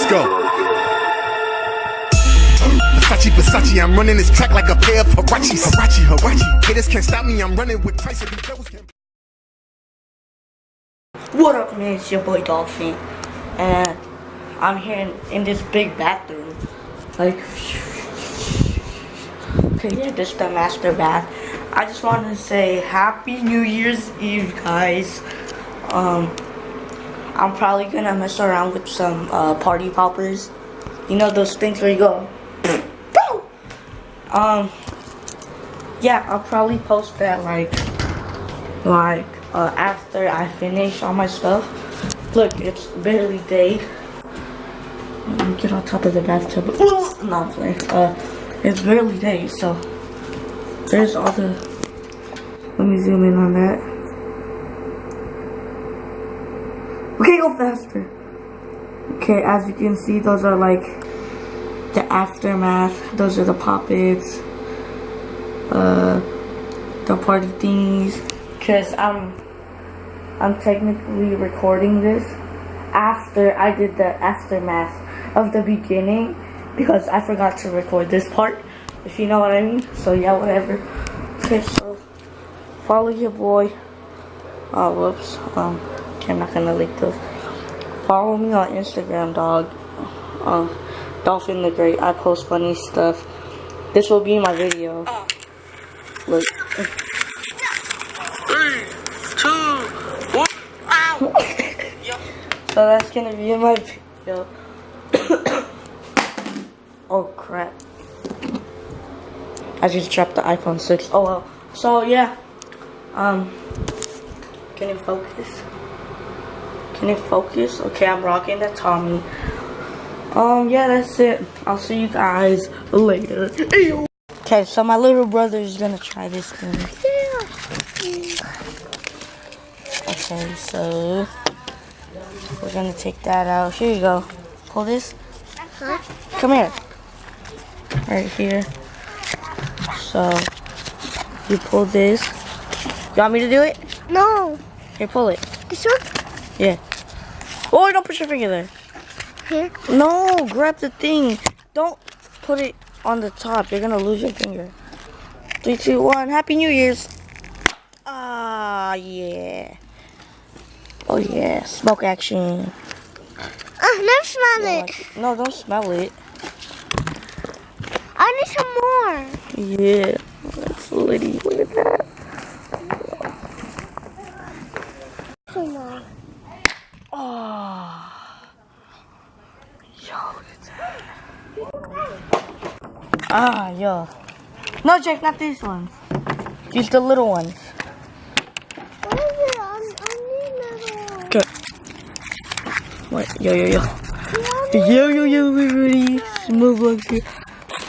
go. Versace, Versace, I'm running this track like a pair of Harachis. Harachi, Harachi. Haters can't stop me, I'm running with Christ. What up, man? It's your boy Dolphin, and I'm here in this big bathroom. Like, okay, yeah, this is the master bath. I just wanted to say Happy New Year's Eve, guys. I'm probably gonna mess around with some party poppers. You know those things where you go, boom. Yeah, I'll probably post that like after I finish all my stuff. Look, it's barely day. Let me get on top of the bathtub. No, I'm playing. It's barely day, so there's all the. Let me zoom in on that. Okay, go faster. Okay, as you can see, those are like the aftermath. Those are the pop-its, the party thingies. Cause I'm technically recording this after I did the aftermath of the beginning, because I forgot to record this part, if you know what I mean. So yeah, whatever. Okay, so follow your boy. Oh, whoops. Okay, I'm not gonna link those. Follow me on Instagram, dog. Dolphin the Great. I post funny stuff. This will be my video. Look. 3, 2, 1. Ow! So that's gonna be my video. Oh crap. I just dropped the iPhone 6. Oh well. So yeah. Can you focus? Can you focus? Okay, I'm rocking the Tommy. Yeah, that's it. I'll see you guys later. Okay, so my little brother is gonna try this thing. Okay, so we're gonna take that out. Here you go. Pull this. Come here. Right here. So you pull this. You want me to do it? No. Here, pull it. This one? Yeah. Oh, don't put your finger there. Here? No, grab the thing. Don't put it on the top. You're gonna lose your finger. 3, 2, 1. Happy New Year's. Ah, yeah. Oh, yeah. Smoke action. Never smell it. Like, no, don't smell it. I need some more. Yeah. That's litty. Look at that. Some more. Oh. Yo, look at that. Ah, yo. No, Jake, not these ones. Use the little ones. What is it? I need little. Okay. Wait, yo. Yo, ready? Move like here.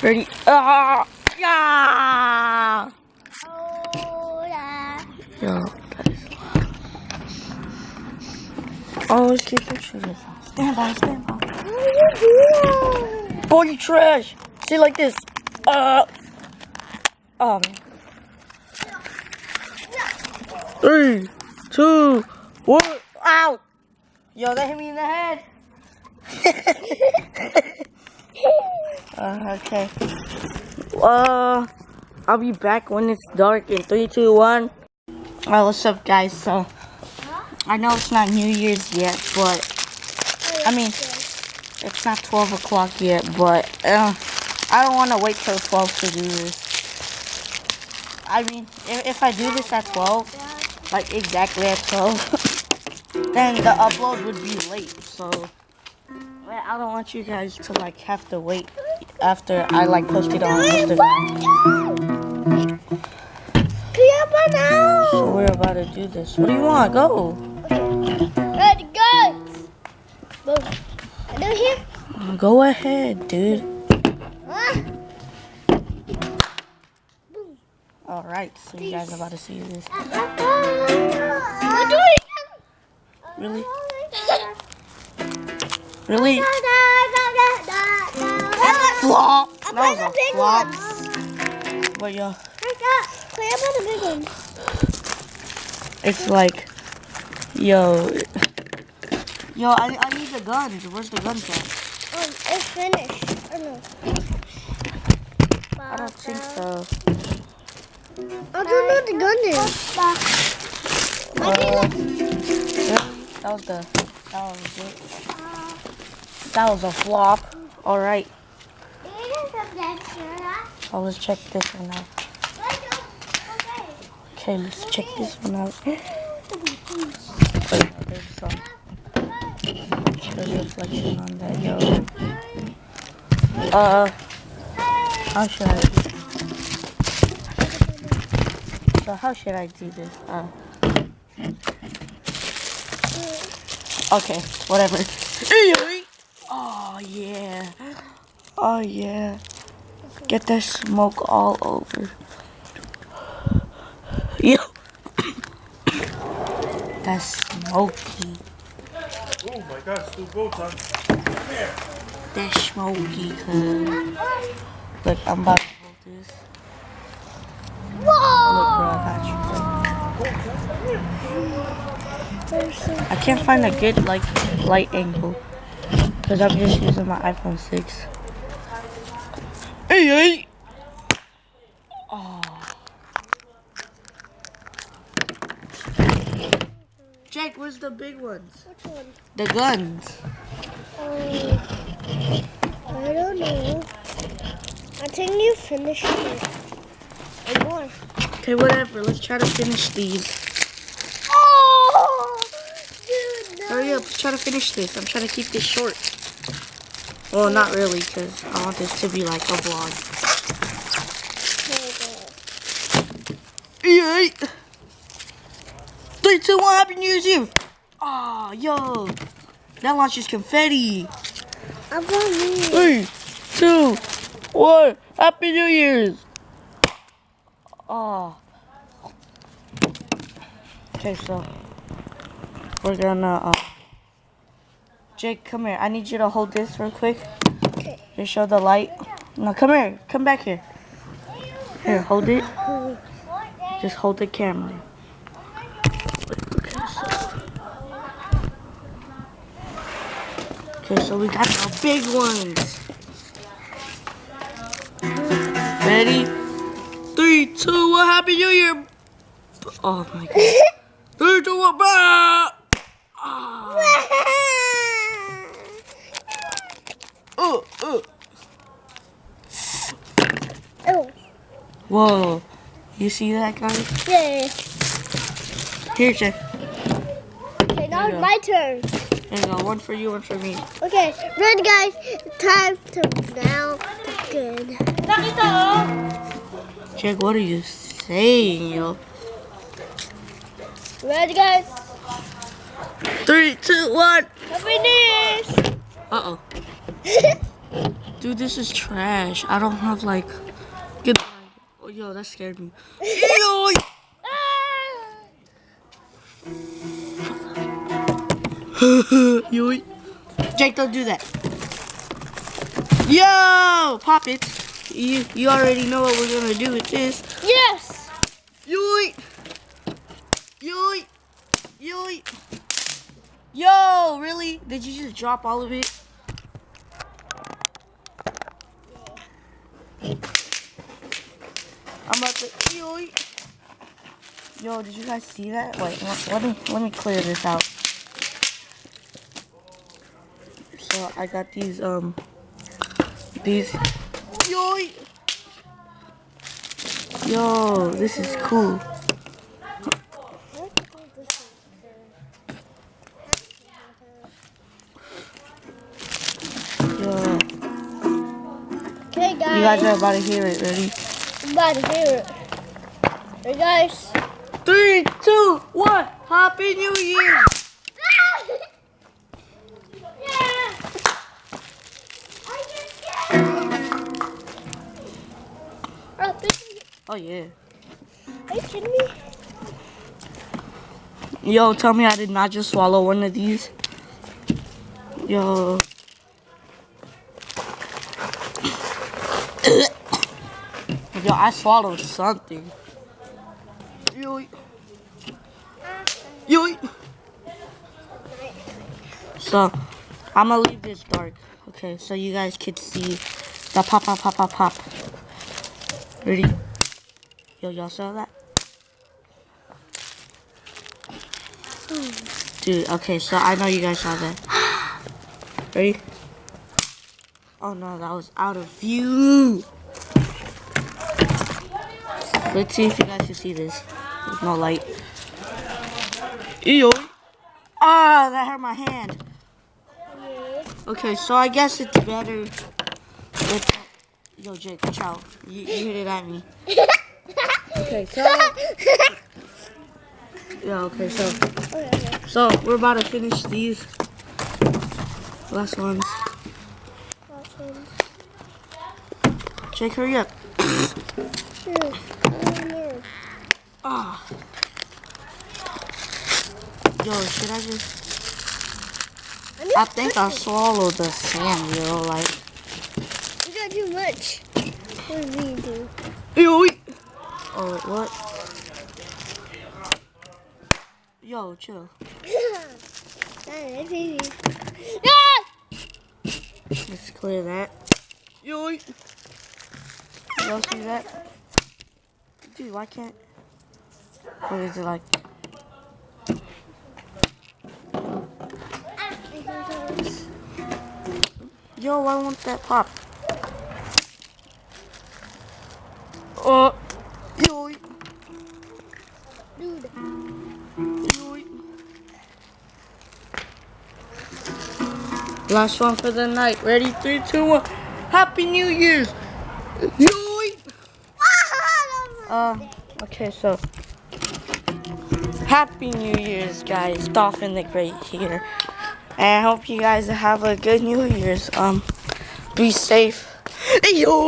Ready? Ah! Yeah! Oh, yeah. Yo, that is loud. Oh, let's keep pictures of this. Stand by. What are you doing? Boy, you trash. See, like this. Oh, man. 3, 2, 1. Ow! Yo, that hit me in the head. Okay. I'll be back when it's dark in 3, 2, 1. Alright, what's up, guys? So, I know it's not New Year's yet, but I mean, it's not 12 o'clock yet, but I don't want to wait till 12 to do this. I mean, if I do this at 12, like exactly at 12, then the upload would be late. So I don't want you guys to like have to wait after I like post it on Instagram. So we're about to do this. What do you want? Go. Ready, go. Boom. I do here. Go ahead, dude. Alright, so you guys are about to see this. What do it? Really? Really? Flop! That was a flop. But yo, it's like, yo, I need the guns. Where's the guns at? It's finished. Or no? I don't think so. I don't know what the gun is. That was a flop. All right. Oh, let's check this one out. Okay, let's check this one out. There's some. There's reflection on that, yo. How should I? So how should I do this? Okay, whatever. Oh yeah. Oh yeah. Get that smoke all over. Yo. That's smoky. Oh my God, still goats on. That's smoky, cuz. Look, I'm about to hold this. Look, bro, I got you. I can't find a good, like, light angle. Because I'm just using my iPhone 6. Hey! Oh. Jake, where's the big ones? Which one? The guns. I don't know. I think you finished it. And more. Okay, whatever. Let's try to finish these. Oh! Dude, no. Hurry up. Let's try to finish this. I'm trying to keep this short. Well, not really, because I want this to be like a vlog. Yay! 3, 2, 1, Happy New Year's Eve! Aw, yo! That launches confetti! I'm going to 3, 2, 1, Happy New Year's! Oh. Okay, so we're gonna Jake, come here. I need you to hold this real quick. Okay. Just show the light. No, come here. Come back here. Here, hold it. Just hold the camera. Okay, so we got the big ones. Ready? 3, 2, 1, Happy New Year! Oh my God. 3, 2, 1, bah! Oh. Whoa. You see that, guys? Yeah. Here, Jay. Okay, now it's my turn. There you go. One for you, one for me. Okay, ready, guys? Time to now begin. Jake, what are you saying, yo? Ready, guys? 3, 2, 1. Happy New Year's! Uh-oh. Dude, this is trash. I don't have, like, good... Oh, yo, that scared me. Yo! Yo! Jake, don't do that. Yo! Pop it. You already know what we're gonna do with this. Yes! Yoy! Yoy! Yoy! Yo, really? Did you just drop all of it? I'm about to yoy. Yo, did you guys see that? Wait, let me clear this out. So I got these yoy. Yo, this is cool. Yo. Okay, guys. You guys are about to hear it. Ready? I'm about to hear it. Ready, guys? 3, 2, 1. Happy New Year! Oh yeah. Are you kidding me? Yo, tell me I did not just swallow one of these. Yo. Yo, I swallowed something. Yo. Yo. So, I'm gonna leave this dark. Okay, so you guys could see the pop, pop, pop, pop, pop. Ready? Yo, y'all saw that? Dude, okay, so I know you guys saw that. Ready? Oh no, that was out of view. Let's see if you guys can see this. There's no light. Ew. Ah, that hurt my hand. Okay, so I guess it's better with... Yo, Jake, watch out. You hit it at me. Okay, so... Yeah, okay, so... So, we're about to finish these last ones. Jake, hurry up. Ah. Yo, should I just... I think I swallowed the sand, yo, like... You got too much. What did we do? Yo, oh, what? Yo, chill. Let's clear that. Yo, y'all see that? Dude, why can't... What is it like? Yo, I want that pop. Oh, yo, Dude. yo. Last one for the night. Ready? 3, 2, 1. Happy New Year's. Yo. Okay, so Happy New Year's, guys. Dolphin the Great here. And I hope you guys have a good New Year's. Be safe. Yo.